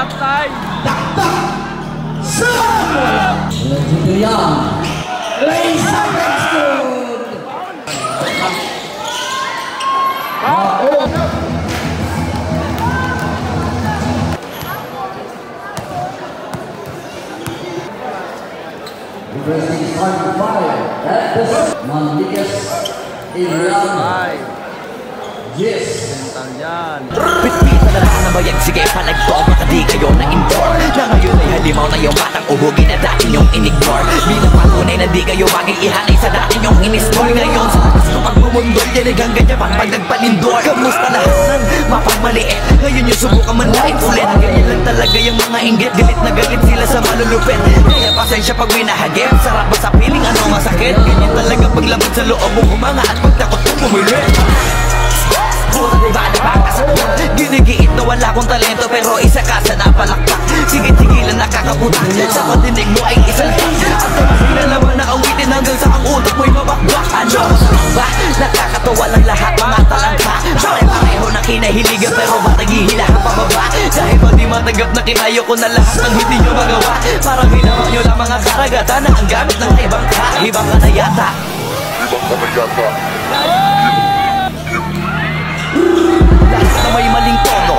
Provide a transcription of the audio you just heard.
Tay! Dito yan. Laser next good. Reversing start to fire. At this Manlikas Ilian. Yes. Bentang yan. Pitpit na naman na bayag, sige palagto. Baka di kayo na-indoor na ngayon ay halimaw na yung batang uhugin na dati nyong in-ignore. Bilang patunay na di kayo maging ihanay sa dati nyong in-store. Ngayon sa lakas ng pagbumundol, diligang ganyan pang pag nagpalindor. Kamusta lahat ng mapagmaliit? Ngayon yung subukan manlain ulit. Ganyan lang talaga yung mga inggit. Galit na galit sila sa malulupit. Kaya pasensya pag winahagip. Sarap ba sa piling ano masakit? Ganyan talaga paglabot sa loob mong humanga at pagtakot mong pumilit. Puta diba napakasakit? Ginigiit na wala kong talento pero isa ka sa napalakpak. Sigit-sigilan nakakaputa sa patinig mo ay isalpak. At naman na naman na awitin hanggang sa ang utak mo'y mabakbak. Ano? Ba? Nakakatawa lang lahat mga talangka. Pare-pareho na kinahiligan pero ba't naghihila ka pababa? Dahil ba di matanggap na kinayo ko na lahat ng hindi nyo magawa? Parang ginawa nyo lang mga karagatan na ang gamit ng ibang ka. Ibang ka na yata. Lahat na may maling tono,